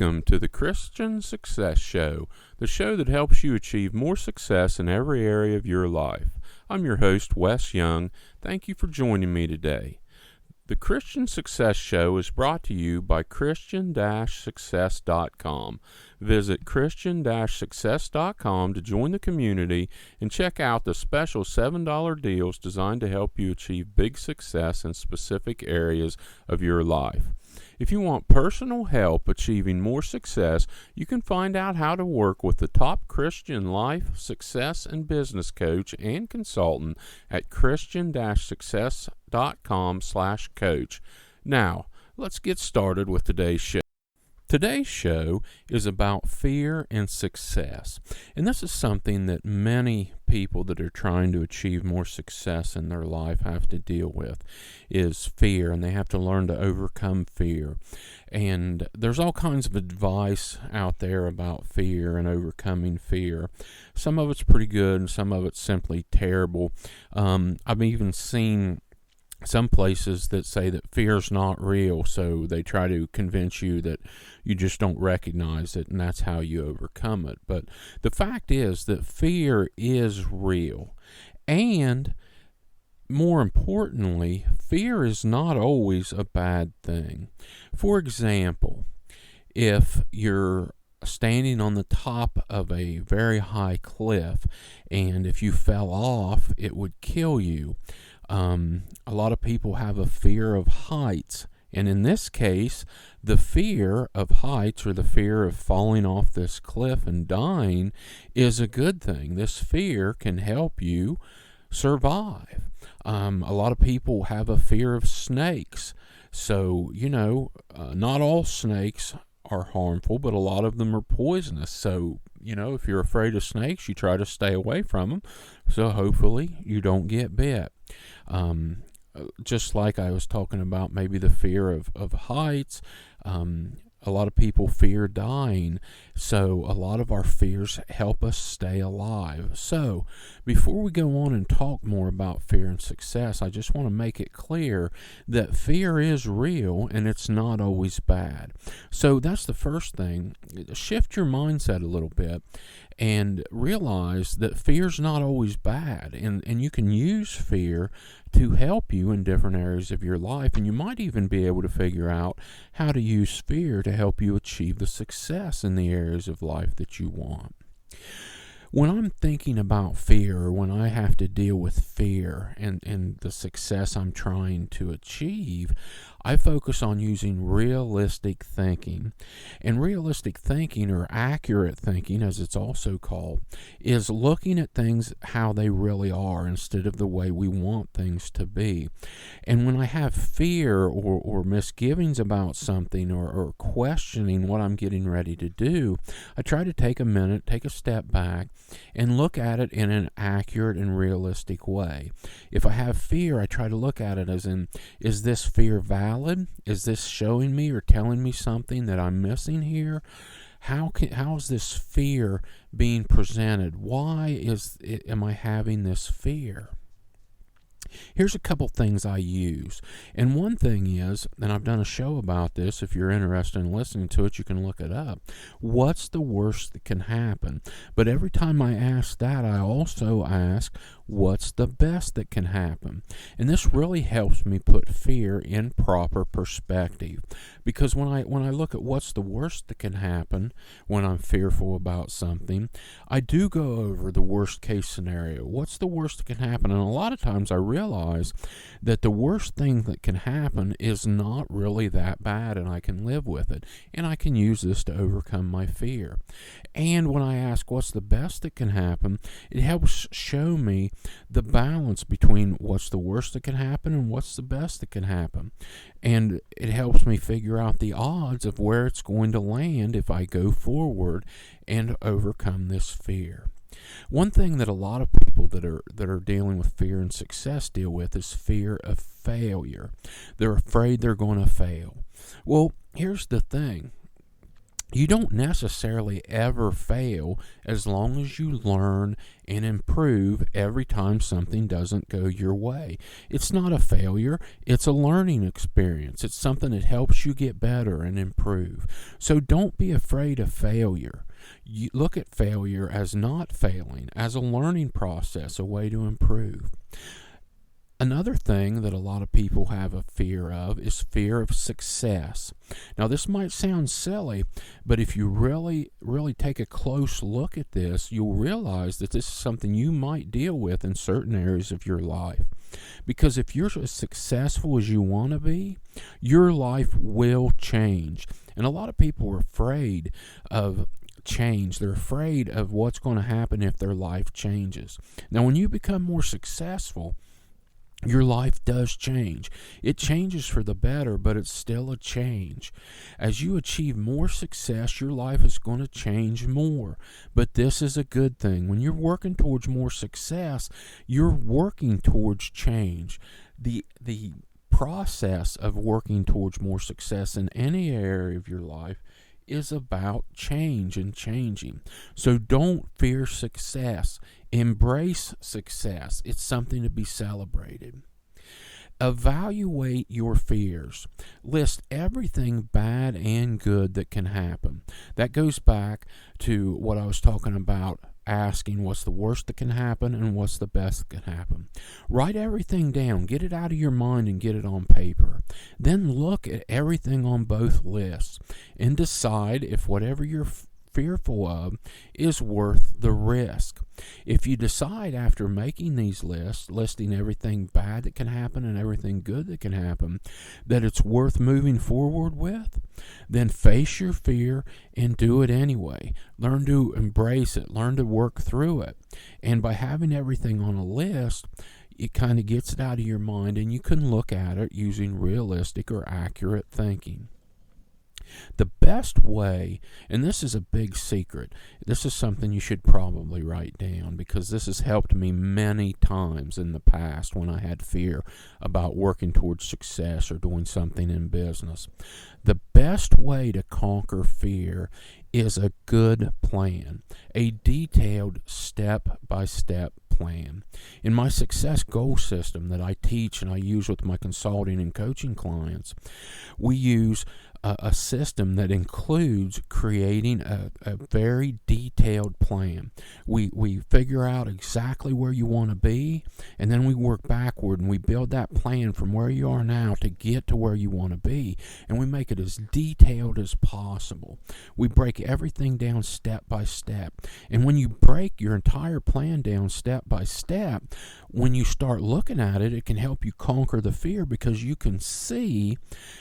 Welcome to the Christian Success Show, the show that helps you achieve more success in every area of your life. I'm your host, Wes Young. Thank you for joining me today. The Christian Success Show is brought to you by Christian-Success.com. Visit Christian-Success.com to join the community and check out the special $7 deals designed to help you achieve big success in specific areas of your life. If you want personal help achieving more success, you can find out how to work with the top Christian life, success, and business coach and consultant at Christian-Success.com/coach. Now, let's get started with today's show. Today's show is about fear and success, and this is something that many people that are trying to achieve more success in their life have to deal with, is fear, and they have to learn to overcome fear. And there's all kinds of advice out there about fear and overcoming fear. Some of it's pretty good, and some of it's simply terrible. I've even seen some places that say that fear's not real, so they try to convince you that you just don't recognize it, and that's how you overcome it. But the fact is that fear is real, and more importantly, fear is not always a bad thing. For example, if you're standing on the top of a very high cliff, and if you fell off, it would kill you. A lot of people have a fear of heights, and in this case, the fear of heights, or the fear of falling off this cliff and dying, is a good thing. This fear can help you survive. A lot of people have a fear of snakes. So, not all snakes are harmful, but a lot of them are poisonous. So, if you're afraid of snakes, you try to stay away from them. So hopefully you don't get bit. Just like I was talking about maybe the fear of heights, a lot of people fear dying, so a lot of our fears help us stay alive. So, before we go on and talk more about fear and success, I just want to make it clear that fear is real and it's not always bad. So that's the first thing. Shift your mindset a little bit and realize that fear's not always bad, and you can use fear to help you in different areas of your life, and you might even be able to figure out how to use fear to help you achieve the success in the areas of life that you want. When I'm thinking about fear, or when I have to deal with fear and the success I'm trying to achieve, I focus on using realistic thinking. And realistic thinking, or accurate thinking as it's also called, is looking at things how they really are instead of the way we want things to be. And when I have fear or misgivings about something, or questioning what I'm getting ready to do, I try to take a minute, take a step back, and look at it in an accurate and realistic way. If I have fear, I try to look at it as in, is this fear valid? Is this showing me or telling me something that I'm missing here? How is this fear being presented? Why am I having this fear? Here's a couple things I use. And one thing is, and I've done a show about this, if you're interested in listening to it, you can look it up. What's the worst that can happen? But every time I ask that, I also ask, what's the best that can happen? And this really helps me put fear in proper perspective. Because when I look at what's the worst that can happen when I'm fearful about something, I do go over the worst case scenario. What's the worst that can happen? And a lot of times I realize that the worst thing that can happen is not really that bad, and I can live with it. And I can use this to overcome my fear. And when I ask what's the best that can happen, it helps show me the balance between what's the worst that can happen and what's the best that can happen. And it helps me figure out the odds of where it's going to land if I go forward and overcome this fear. One thing that a lot of people that are dealing with fear and success deal with is fear of failure. They're afraid they're going to fail. Well, here's the thing. You don't necessarily ever fail as long as you learn and improve every time something doesn't go your way. It's not a failure, it's a learning experience. It's something that helps you get better and improve. So don't be afraid of failure. You look at failure as not failing, as a learning process, a way to improve. Another thing that a lot of people have a fear of is fear of success. Now, this might sound silly, but if you really take a close look at this, you'll realize that this is something you might deal with in certain areas of your life. Because if you're as successful as you want to be, your life will change. And a lot of people are afraid of change. They're afraid of what's going to happen if their life changes. Now, when you become more successful, your life does change. It changes for the better, but it's still a change. As you achieve more success, your life is going to change more. But this is a good thing. When you're working towards more success, you're working towards change. The process of working towards more success in any area of your life is about change and changing. So don't fear success. Embrace success. It's something to be celebrated. Evaluate your fears. List everything bad and good that can happen. That goes back to what I was talking about, asking what's the worst that can happen and what's the best that can happen. Write everything down. Get it out of your mind and get it on paper. Then look at everything on both lists and decide if whatever you're fearful of is worth the risk. If you decide after making these lists, listing everything bad that can happen and everything good that can happen, that it's worth moving forward with, then face your fear and do it anyway. Learn to embrace it. Learn to work through it. And by having everything on a list, it kind of gets it out of your mind and you can look at it using realistic or accurate thinking. The best way, and this is a big secret, this is something you should probably write down because this has helped me many times in the past when I had fear about working towards success or doing something in business. The best way to conquer fear is a good plan, a detailed step-by-step plan. In my success goal system that I teach and I use with my consulting and coaching clients, we use a system that includes creating a very detailed plan. We figure out exactly where you want to be, and then we work backward and we build that plan from where you are now to get to where you want to be, and we make it as detailed as possible. We break everything down step by step, and when you break your entire plan down step by step, when you start looking at it, it can help you conquer the fear because you can see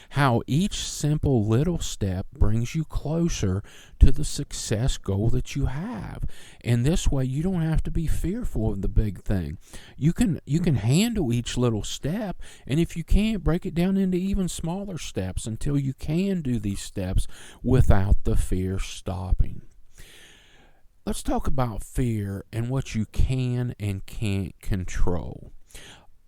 how each simple little step brings you closer to the success goal that you have. And this way you don't have to be fearful of the big thing. You can handle each little step, and if you can't, break it down into even smaller steps until you can do these steps without the fear stopping. Let's talk about fear and what you can and can't control.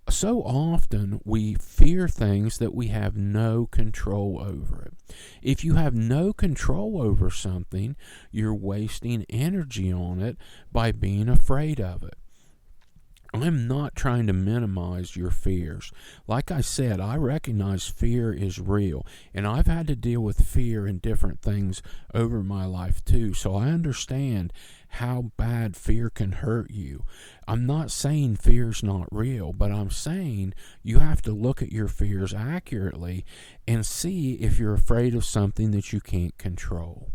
So often we fear things that we have no control over it. If you have no control over something, you're wasting energy on it by being afraid of it. I'm not trying to minimize your fears. Like I said, I recognize fear is real, and I've had to deal with fear in different things over my life too, so I understand how bad fear can hurt you. I'm not saying fear's not real, but I'm saying you have to look at your fears accurately and see if you're afraid of something that you can't control.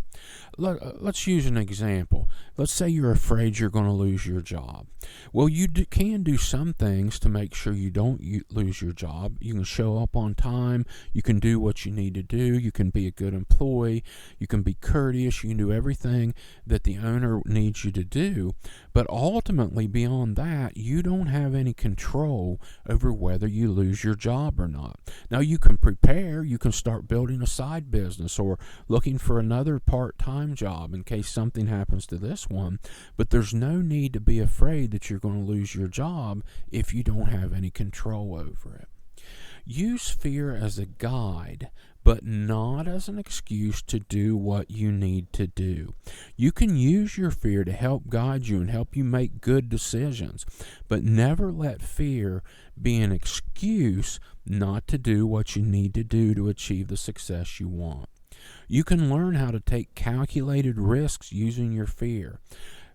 Let's use an example. Let's say you're afraid you're going to lose your job. Well, you can do some things to make sure you don't lose your job. You can show up on time. You can do what you need to do. You can be a good employee. You can be courteous. You can do everything that the owner needs you to do. But ultimately, beyond that, you don't have any control over whether you lose your job or not. Now, you can prepare. You can start building a side business or looking for another part-time job in case something happens to this one, but there's no need to be afraid that you're going to lose your job if you don't have any control over it. Use fear as a guide, but not as an excuse to do what you need to do. You can use your fear to help guide you and help you make good decisions, but never let fear be an excuse not to do what you need to do to achieve the success you want. You can learn how to take calculated risks using your fear.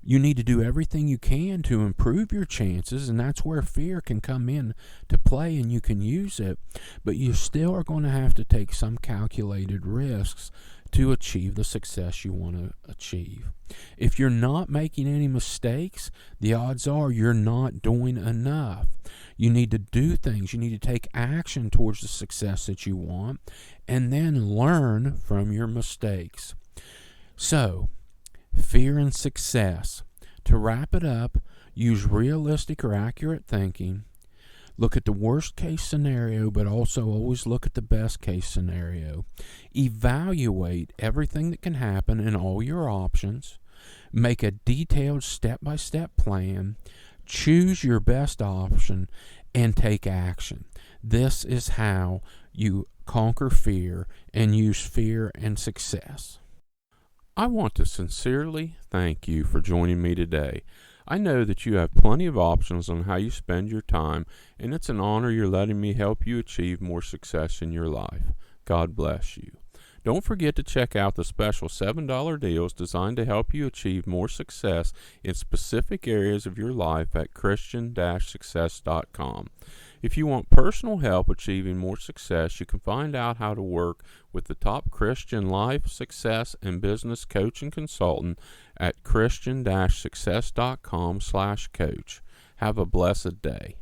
You need to do everything you can to improve your chances, and that's where fear can come in to play, and you can use it, but you still are going to have to take some calculated risks to achieve the success you want to achieve. If you're not making any mistakes, the odds are you're not doing enough. You need to do things. You need to take action towards the success that you want, and then learn from your mistakes. So, fear and success. To wrap it up, use realistic or accurate thinking. Look at the worst case scenario, but also always look at the best case scenario. Evaluate everything that can happen and all your options. Make a detailed step-by-step plan. Choose your best option and take action. This is how you conquer fear and use fear and success. I want to sincerely thank you for joining me today. I know that you have plenty of options on how you spend your time, and it's an honor you're letting me help you achieve more success in your life. God bless you. Don't forget to check out the special $7 deals designed to help you achieve more success in specific areas of your life at Christian-success.com. If you want personal help achieving more success, you can find out how to work with the top Christian life, success, and business coach and consultant at Christian-success.com/coach. Have a blessed day.